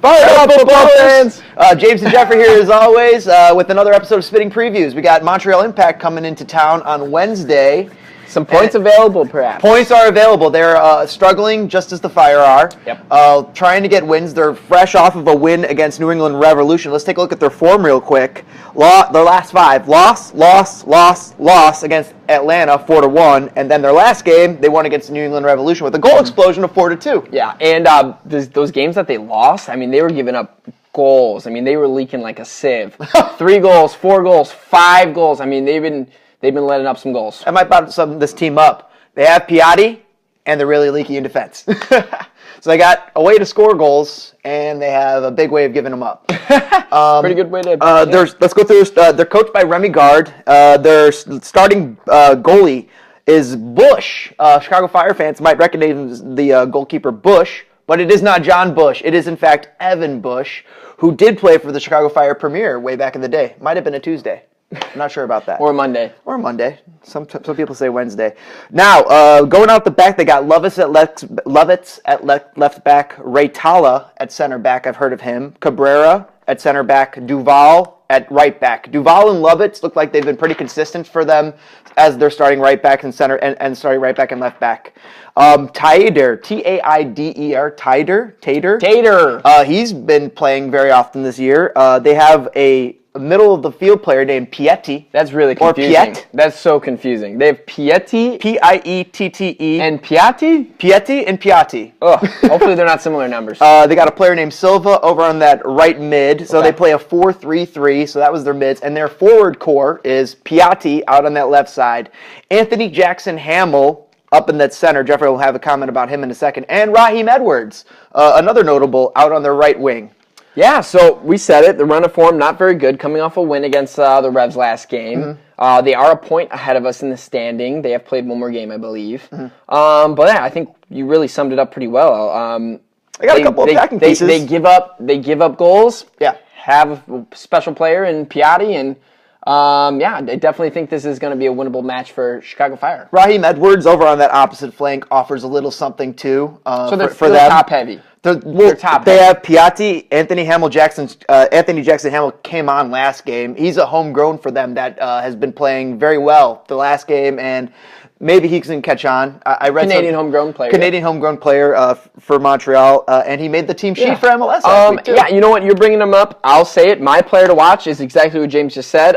Fire up, football fans! James and Jeffrey here as always with another episode of Spitting Previews. We got Montreal Impact coming into town on Wednesday. Some points available, perhaps. Points are available. They're struggling just as the Fire are. Yep. Trying to get wins. They're fresh off of a win against New England Revolution. Let's take a look at their form real quick. Their last 5. Loss against Atlanta, 4-1. And then their last game, they won against New England Revolution with a goal explosion of 4-2. Yeah, and those games that they lost, I mean, they were giving up goals. I mean, they were leaking like a sieve. 3 goals, 4 goals, 5 goals. I mean, they've been letting up some goals. I might sum this team up. They have Piatti, and they're really leaky in defense. So they got a way to score goals, and they have a big way of giving them up. Pretty good way to... Let's go through. They're coached by Remy Gard. Their starting goalie is Bush. Chicago Fire fans might recognize the goalkeeper Bush, but it is not John Bush. It is, in fact, Evan Bush, who did play for the Chicago Fire Premier way back in the day. Might have been a Tuesday. I'm not sure about that. Or Monday. Some people say Wednesday. Now, going out the back, they got Lovitz at left back, Ray Tala at center back. I've heard of him. Cabrera at center back, Duval at right back. Duval and Lovitz look like they've been pretty consistent for them as their starting right back and center and starting right back and left back. Taider, Taider, Tater. He's been playing very often this year. They have a middle of the field player named Piatti. That's really confusing. Or Piet. That's so confusing. They have Piatti. Piette. And Piatti? Piatti and Piatti. Ugh. Hopefully they're not similar numbers. They got a player named Silva over on that right mid. So They play a 4-3-3. So that was their mids. And their forward core is Piatti out on that left side. Anthony Jackson Hamill up in that center. Jeffrey will have a comment about him in a second. And Raheem Edwards, another notable, out on their right wing. Yeah, so we said it. The run of form, not very good, coming off a win against the Revs last game. Mm-hmm. They are a point ahead of us in the standing. They have played one more game, I believe. Mm-hmm. But yeah, I think you really summed it up pretty well. They got a couple of attacking pieces. They give up goals. Yeah. Have a special player in Piatti, and I definitely think this is going to be a winnable match for Chicago Fire. Raheem Edwards over on that opposite flank offers a little something too. So they're for them. top heavy. They have Piatti. Anthony Jackson Hamill came on last game. He's a homegrown for them that has been playing very well the last game, and maybe he can catch on. I read Canadian homegrown player for Montreal, and he made the team sheet for MLS last week too. Yeah, you know what? You're bringing him up. I'll say it. My player to watch is exactly what James just said.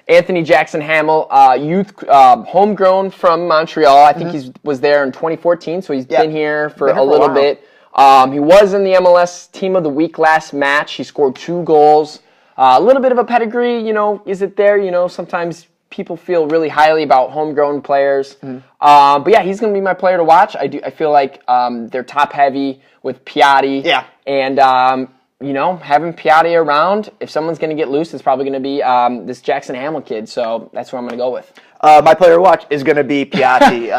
Anthony Jackson Hamill, youth, homegrown from Montreal. I think he was there in 2014, so he's been here for a little bit. He was in the MLS Team of the Week last match. He scored 2 goals. A little bit of a pedigree, is it there? Sometimes people feel really highly about homegrown players. But yeah, he's going to be my player to watch. I feel like they're top heavy with Piatti. Yeah. And having Piatti around, if someone's going to get loose, it's probably going to be this Jackson Hamill kid. So that's who I'm going to go with. My player to watch is going to be Piatti.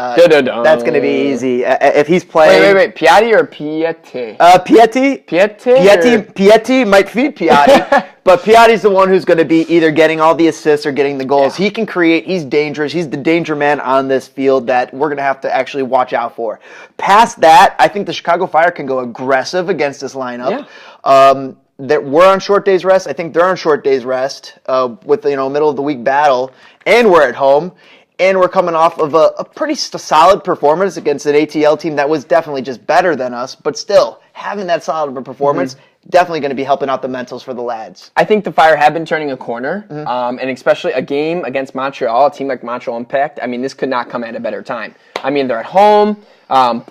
That's going to be easy. If he's playing... Wait. Piatti or Piatti? Piatti might feed Piatti, but Piatti's the one who's going to be either getting all the assists or getting the goals. Yeah. He can create. He's dangerous. He's the danger man on this field that we're going to have to actually watch out for. Past that, I think the Chicago Fire can go aggressive against this lineup. Yeah. That we're on short days rest. I think they're on short days rest with middle of the week battle, and we're at home, and we're coming off of a pretty solid performance against an ATL team that was definitely just better than us, but still having that solid of a performance definitely going to be helping out the mentals for the lads. I think the Fire have been turning a corner, and especially a game against Montreal, a team like Montreal Impact. I mean, this could not come at a better time. I mean, they're at home.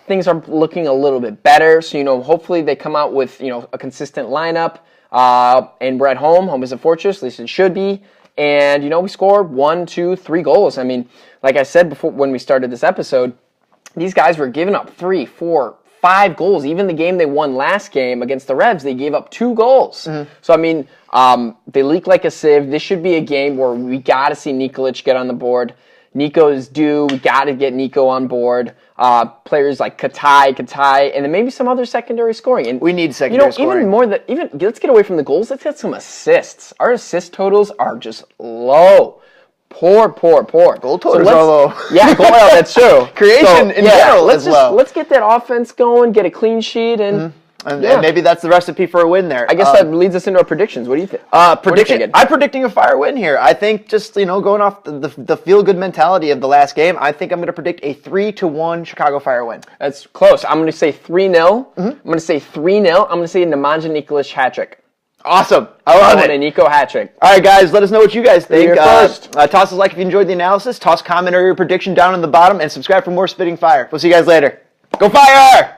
Things are looking a little bit better, so hopefully they come out with a consistent lineup. And we're at home. Home is a fortress, at least it should be. And we score 1, 2, 3 goals. I mean, like I said before when we started this episode, these guys were giving up 3, 4, 5 goals. Even the game they won last game against the Revs, they gave up 2 goals. So I mean, they leak like a sieve. This should be a game where we got to see Nikolic get on the board. Nico is due. We got to get Nico on board. Players like Katai, and then maybe some other secondary scoring. And we need secondary scoring. Let's get away from the goals. Let's get some assists. Our assist totals are just low. Poor. Goal totals are low. Yeah, that's true. Creation in general is low. Let's get that offense going, get a clean sheet, and And maybe that's the recipe for a win there. I guess that leads us into our predictions. What do you think? Prediction. I'm predicting a fire win here. I think just going off the feel good mentality of the last game, I think I'm going to predict a 3-1 Chicago Fire win. That's close. I'm going to say 3-0. I'm going to say 3-0. I'm going to say a Nemanja Nikolic hat trick. Awesome. I love it. A Nico hat trick. All right, guys, let us know what you guys think. First. Toss us a like if you enjoyed the analysis. Toss a comment or your prediction down in the bottom, and subscribe for more Spitting Fire. We'll see you guys later. Go Fire!